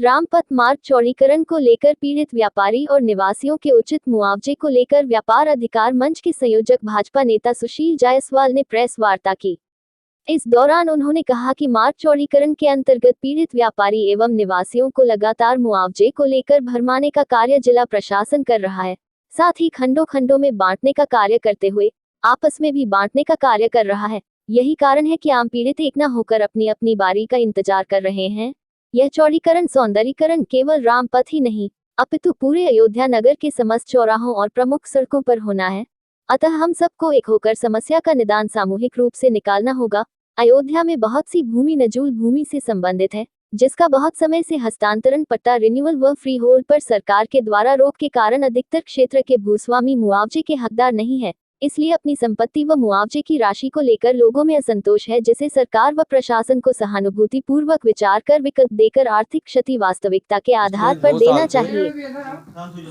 रामपथ मार्ग चौड़ीकरण को लेकर पीड़ित व्यापारी और निवासियों के उचित मुआवजे को लेकर व्यापार अधिकार मंच के संयोजक भाजपा नेता सुशील जायसवाल ने प्रेस वार्ता की। इस दौरान उन्होंने कहा कि मार्ग चौड़ीकरण के अंतर्गत पीड़ित व्यापारी एवं निवासियों को लगातार मुआवजे को लेकर भरमाने का कार्य जिला प्रशासन कर रहा है, साथ ही खंडों खंडों में बांटने का कार्य करते हुए आपस में भी बांटने का कार्य कर रहा है। यही कारण है कि आम पीड़ित एक न होकर अपनी अपनी बारी का इंतजार कर रहे हैं। यह चौड़ीकरण सौंदर्यीकरण केवल रामपथ ही नहीं, अपितु पूरे अयोध्या नगर के समस्त चौराहों और प्रमुख सड़कों पर होना है। अतः हम सबको एक होकर समस्या का निदान सामूहिक रूप से निकालना होगा। अयोध्या में बहुत सी भूमि नजूल भूमि से संबंधित है, जिसका बहुत समय से हस्तांतरण पट्टा रिन्यूअल व फ्री होल्ड पर सरकार के द्वारा रोक के कारण अधिकतर क्षेत्र के भूस्वामी मुआवजे के हकदार नहीं है। इसलिए अपनी संपत्ति व मुआवजे की राशि को लेकर लोगों में असंतोष है, जिसे सरकार व प्रशासन को सहानुभूति पूर्वक विचार कर विकल्प देकर आर्थिक क्षति वास्तविकता के आधार पर देना चाहिए।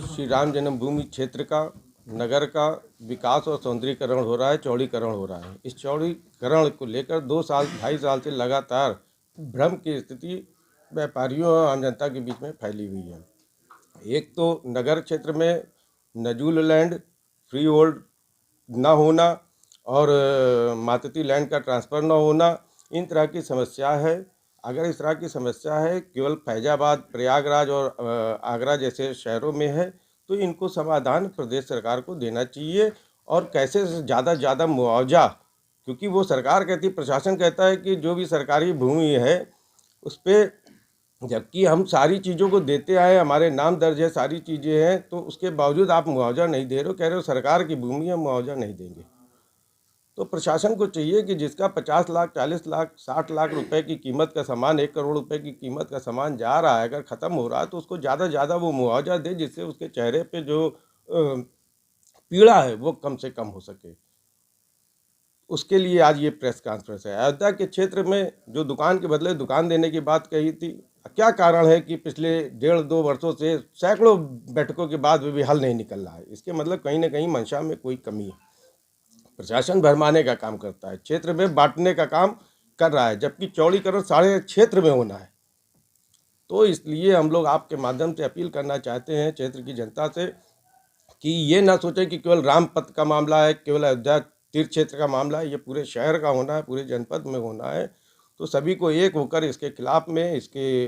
श्री राम जन्मभूमि क्षेत्र का नगर का विकास और सौंदर्यीकरण हो रहा है, चौड़ीकरण हो रहा है। इस चौड़ीकरण को लेकर 2-2.5 साल से लगातार भ्रम की स्थिति व्यापारियों और आम जनता के बीच में फैली हुई है। एक तो नगर क्षेत्र में नजूल लैंड फ्री होल्ड ना होना और मातती लैंड का ट्रांसफ़र ना होना, इन तरह की समस्या है। अगर इस तरह की समस्या है केवल फैजाबाद, प्रयागराज और आगरा जैसे शहरों में है, तो इनको समाधान प्रदेश सरकार को देना चाहिए और कैसे ज़्यादा से ज़्यादा मुआवजा, क्योंकि वो सरकार कहती, प्रशासन कहता है कि जो भी सरकारी भूमि है उस पर, जबकि हम सारी चीज़ों को देते आए, हमारे नाम दर्ज है, सारी चीज़ें हैं, तो उसके बावजूद आप मुआवजा नहीं दे रहे हो, कह रहे हो सरकार की भूमि है, मुआवजा नहीं देंगे। तो प्रशासन को चाहिए कि जिसका 50 लाख, 40 लाख, 60 लाख रुपए की कीमत का सामान, 1 करोड़ रुपए की कीमत का सामान जा रहा है, अगर ख़त्म हो रहा है तो उसको ज़्यादा से ज़्यादा वो मुआवजा दे, जिससे उसके चेहरे पे जो पीड़ा है वो कम से कम हो सके। उसके लिए आज ये प्रेस कॉन्फ्रेंस है। अयोध्या के क्षेत्र में जो दुकान के बदले दुकान देने की बात कही थी, क्या कारण है कि पिछले 1.5-2 वर्षों से सैकड़ों बैठकों के बाद भी हल नहीं निकल रहा है? इसके मतलब कहीं ना कहीं मंशा में कोई कमी है। प्रशासन भरमाने का काम करता है, क्षेत्र में बांटने का काम कर रहा है, जबकि चौड़ीकरण सारे क्षेत्र में होना है। तो इसलिए हम लोग आपके माध्यम से अपील करना चाहते हैं क्षेत्र की जनता से कि ये ना सोचें कि केवल रामपथ का मामला है, केवल अयोध्या तीर्थ क्षेत्र का मामला है। ये पूरे शहर का होना है, पूरे जनपद में होना है। तो सभी को एक होकर इसके खिलाफ में, इसके